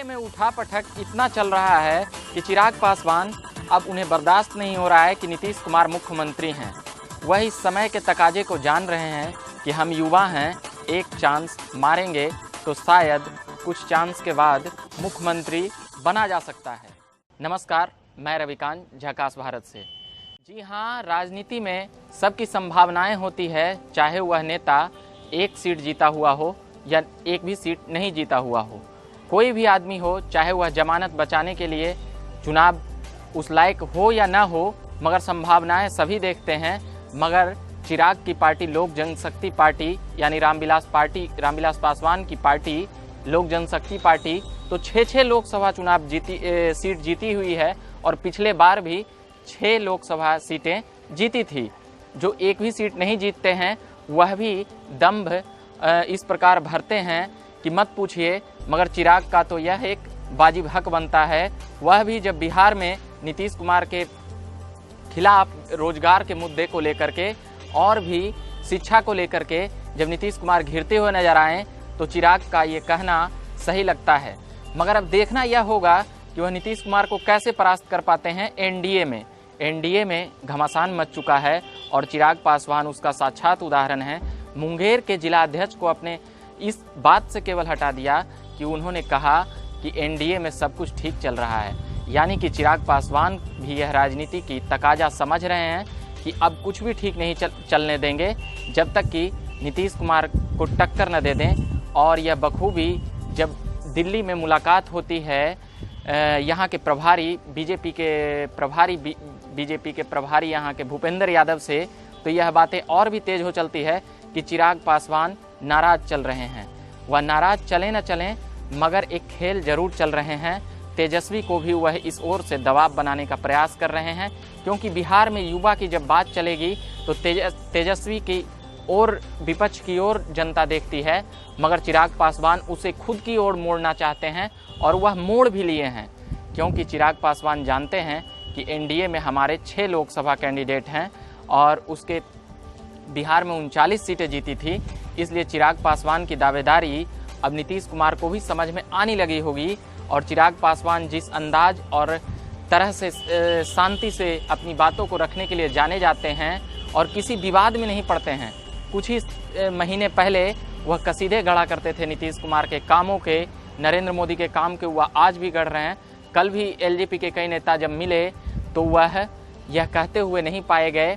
में उठापटक इतना चल रहा है कि चिराग पासवान अब उन्हें बर्दाश्त नहीं हो रहा है कि नीतीश कुमार मुख्यमंत्री हैं। वह इस समय के तकाजे को जान रहे हैं कि हम युवा हैं, एक चांस मारेंगे तो शायद कुछ चांस के बाद मुख्यमंत्री बना जा सकता है। नमस्कार, मैं रविकांत, झकास भारत से। जी हाँ, राजनीति में सबकी संभावनाएं होती है, चाहे वह नेता एक सीट जीता हुआ हो या एक भी सीट नहीं जीता हुआ हो। कोई भी आदमी हो, चाहे वह जमानत बचाने के लिए चुनाव उस लायक हो या ना हो, मगर संभावनाएं सभी देखते हैं। मगर चिराग की पार्टी लोक जनशक्ति पार्टी यानी रामविलास पासवान की पार्टी लोक जनशक्ति पार्टी तो 6 लोकसभा चुनाव सीट जीती हुई है और पिछले बार भी 6 लोकसभा सीटें जीती थी। जो एक भी सीट नहीं जीतते हैं वह भी दंभ इस प्रकार भरते हैं कि मत पूछिए। मगर चिराग का तो यह एक वाजिब हक बनता है, वह भी जब बिहार में नीतीश कुमार के खिलाफ रोजगार के मुद्दे को लेकर के और भी शिक्षा को लेकर के जब नीतीश कुमार घिरते हुए नजर आए तो चिराग का ये कहना सही लगता है। मगर अब देखना यह होगा कि वह नीतीश कुमार को कैसे परास्त कर पाते हैं। एनडीए में घमासान मच चुका है और चिराग पासवान उसका साक्षात उदाहरण है। मुंगेर के जिला अध्यक्ष को अपने इस बात से केवल हटा दिया कि उन्होंने कहा कि एनडीए में सब कुछ ठीक चल रहा है। यानी कि चिराग पासवान भी यह राजनीति की तकाजा समझ रहे हैं कि अब कुछ भी ठीक नहीं चलने देंगे जब तक कि नीतीश कुमार को टक्कर न दे दें। और यह बखूबी जब दिल्ली में मुलाकात होती है यहाँ के प्रभारी बीजेपी के प्रभारी यहाँ के भूपेंद्र यादव से, तो यह बातें और भी तेज हो चलती है कि चिराग पासवान नाराज चल रहे हैं। वह नाराज चले न चलें, मगर एक खेल जरूर चल रहे हैं। तेजस्वी को भी वह इस ओर से दबाव बनाने का प्रयास कर रहे हैं, क्योंकि बिहार में युवा की जब बात चलेगी तो तेजस्वी की और विपक्ष की ओर जनता देखती है, मगर चिराग पासवान उसे खुद की ओर मोड़ना चाहते हैं और वह मोड़ भी लिए हैं। क्योंकि चिराग पासवान जानते हैं कि एनडीए में हमारे 6 लोकसभा कैंडिडेट हैं और उसके बिहार में 39 सीटें जीती थी। इसलिए चिराग पासवान की दावेदारी अब नीतीश कुमार को भी समझ में आने लगी होगी। और चिराग पासवान जिस अंदाज और तरह से शांति से अपनी बातों को रखने के लिए जाने जाते हैं और किसी विवाद में नहीं पड़ते हैं। कुछ ही महीने पहले वह कसीदे गढ़ा करते थे नीतीश कुमार के कामों के, नरेंद्र मोदी के काम के, वह आज भी गढ़ रहे हैं। कल भी एलजेपी के कई नेता जब मिले तो वह यह कहते हुए नहीं पाए गए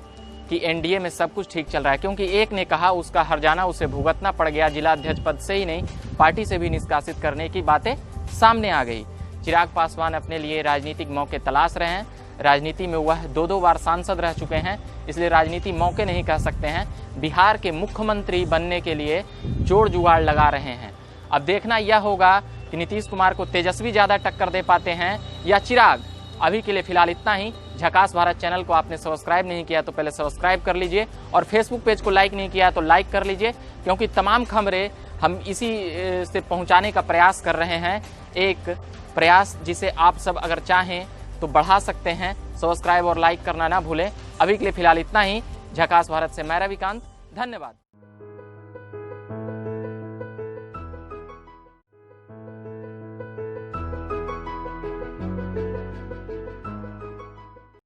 कि एनडीए में सब कुछ ठीक चल रहा है, क्योंकि एक ने कहा उसका हर्जाना उसे भुगतना पड़ गया। जिला अध्यक्ष पद से ही नहीं, पार्टी से भी निष्कासित करने की बातें सामने आ गई। चिराग पासवान अपने लिए राजनीतिक मौके तलाश रहे हैं। राजनीति में वह 2 बार सांसद रह चुके हैं, इसलिए राजनीति मौके नहीं कह सकते हैं। बिहार के मुख्यमंत्री बनने के लिए जोड़ जुगाड़ लगा रहे हैं। अब देखना यह होगा कि नीतीश कुमार को तेजस्वी ज़्यादा टक्कर दे पाते हैं या चिराग। अभी के लिए फिलहाल इतना ही। झकास भारत चैनल को आपने सब्सक्राइब नहीं किया तो पहले सब्सक्राइब कर लीजिए और फेसबुक पेज को लाइक नहीं किया तो लाइक कर लीजिए, क्योंकि तमाम खबरें हम इसी से पहुंचाने का प्रयास कर रहे हैं। एक प्रयास जिसे आप सब अगर चाहें तो बढ़ा सकते हैं। सब्सक्राइब और लाइक करना ना भूलें। अभी के लिए फिलहाल इतना ही। झकास भारत से मैं रविकांत, धन्यवाद।